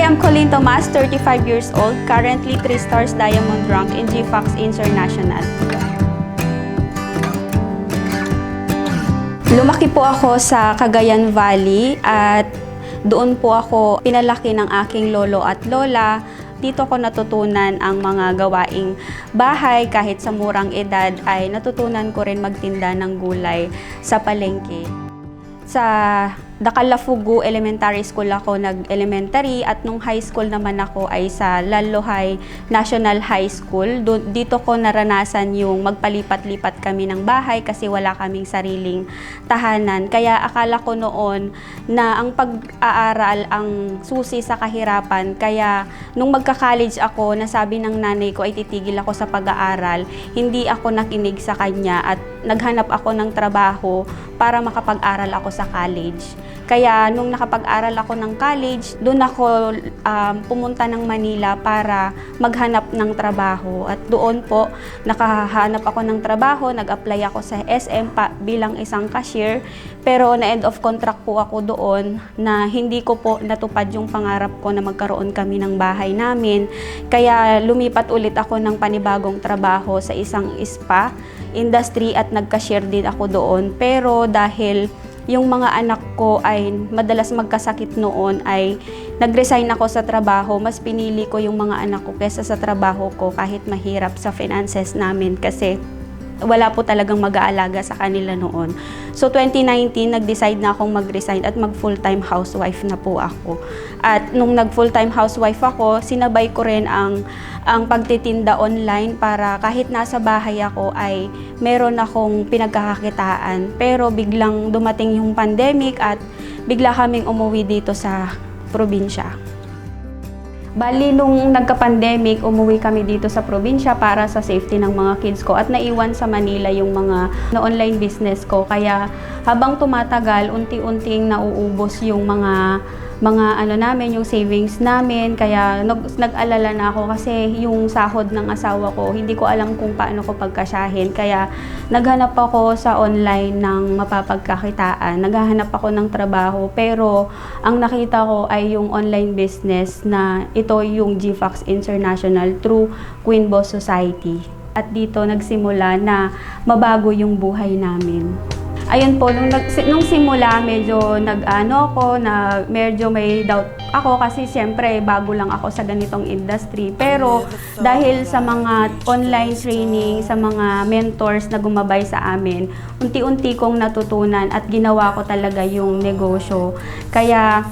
am Colleen Tomas, 35 years old, currently 3 stars diamond rank in GFAX International. Lumaki po ako sa Cagayan Valley at doon po ako pinalaki ng aking lolo at lola. Dito ko natutunan ang mga gawaing bahay. Kahit sa murang edad ay natutunan ko rin magtinda ng gulay sa palengke. Sa Dacalafugu Elementary School ako nag-elementary at nung high school naman ako ay sa Lallohay National High School. Dito ko naranasan yung magpalipat-lipat kami ng bahay kasi wala kaming sariling tahanan. Kaya akala ko noon na ang pag-aaral ang susi sa kahirapan. Kaya nung magka-college ako, nasabi ng nanay ko ay titigil ako sa pag-aaral. Hindi ako nakinig sa kanya at naghanap ako ng trabaho para makapag-aral ako sa college. Kaya nung nakapag-aral ako ng college, doon ako pumunta ng Manila para maghanap ng trabaho. At doon po, nakahanap ako ng trabaho, nag-apply ako sa SM bilang isang cashier. Pero na-end of contract po ako doon na hindi ko po natupad yung pangarap ko na magkaroon kami ng bahay namin. Kaya lumipat ulit ako ng panibagong trabaho sa isang spa industry at nag-cashier din ako doon. Pero dahil yung mga anak ko ay madalas magkasakit noon ay nag-resign ako sa trabaho. Mas pinili ko yung mga anak ko kaysa sa trabaho ko kahit mahirap sa finances namin kasi wala po talagang mag-aalaga sa kanila noon. So 2019, nag-decide na akong mag-resign at mag-full-time housewife na po ako. At nung nag-full-time housewife ako, sinabay ko rin ang pagtitinda online para kahit nasa bahay ako ay meron akong pinagkakakitaan. Pero biglang dumating yung pandemic at bigla kaming umuwi dito sa probinsya. Bali, nung nagka-pandemic, umuwi kami dito sa probinsya para sa safety ng mga kids ko at naiwan sa Manila yung mga online business ko. Kaya habang tumatagal, unti-unting nauubos yung mga namin, yung savings namin. Kaya nag-alala na ako kasi yung sahod ng asawa ko, hindi ko alam kung paano ko pagkasyahin. Kaya naghanap ako sa online ng mapapagkakitaan. Naghahanap ako ng trabaho pero ang nakita ko ay yung online business na ito yung GFAX International through Queen Boss Society. At dito nagsimula na mabago yung buhay namin. Ayun po, nung simula medyo medyo may doubt ako kasi siyempre bago lang ako sa ganitong industry. Pero dahil sa mga online training, sa mga mentors na gumabay sa amin, unti-unti kong natutunan at ginawa ko talaga yung negosyo. Kaya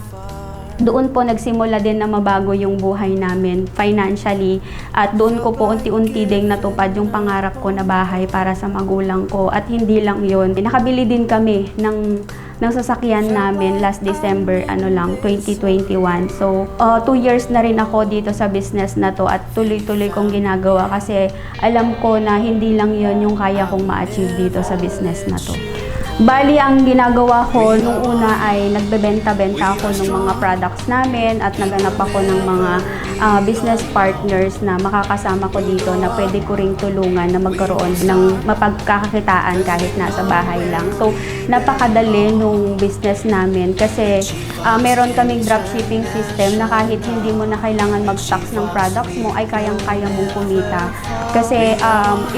doon po nagsimula din na mabago yung buhay namin financially at doon ko po unti-unti ding natupad yung pangarap ko na bahay para sa magulang ko. At hindi lang yun, nakabili din kami ng sasakyan namin last December 2021. So 2 years na rin ako dito sa business na to at tuloy-tuloy kong ginagawa kasi alam ko na hindi lang yun yung kaya kong ma-achieve dito sa business na to. Bali, ang ginagawa ko nung una ay nagbebenta-benta ako ng mga products namin at naghanap ako ng mga business partners na makakasama ko dito na pwede ko ring tulungan na magkaroon ng mapagkakakitaan kahit nasa bahay lang. So, napakadali nung business namin kasi meron kaming dropshipping system na kahit hindi mo na kailangan mag-stocks ng products mo ay kayang-kaya mong kumita. Kasi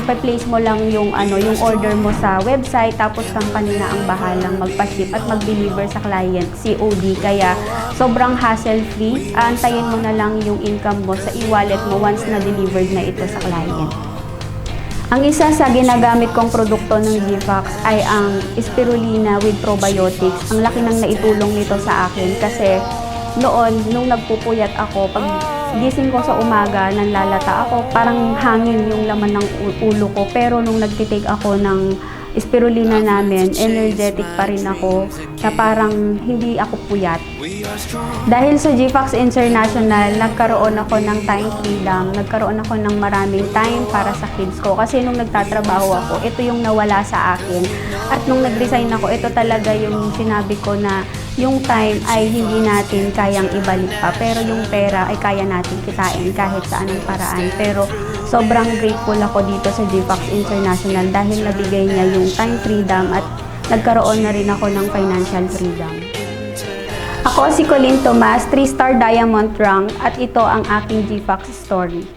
ipa-place mo lang yung order mo sa website tapos company na ang bahalang magpa-ship at mag-deliver sa client, COD. Kaya sobrang hassle-free. Antayin mo na lang yung income mo sa e-wallet mo once na delivered na ito sa client. Ang isa sa ginagamit kong produkto ng GFAX ay ang spirulina with probiotics. Ang laki ng naitulong nito sa akin kasi noon, nung nagpupuyat ako, pag gising ko sa umaga, nanlalata ako, parang hangin yung laman ng ulo ko. Pero nung nagtitake ako ng spirulina namin, energetic pa rin ako, na parang hindi ako puyat. Dahil sa GFAX International, nagkaroon ako ng time freedom, nagkaroon ako ng maraming time para sa kids ko. Kasi nung nagtatrabaho ako, ito yung nawala sa akin. At nung nag-resign ako, ito talaga yung sinabi ko na yung time ay hindi natin kayang ibalik pa. Pero yung pera ay kaya natin kitain kahit sa anong paraan. Pero sobrang grateful ako dito sa GFAX International dahil nabigay niya yung time freedom at nagkaroon na rin ako ng financial freedom. Ako si Colleen Tomas, 3-star Diamond Rank at ito ang aking GFAX story.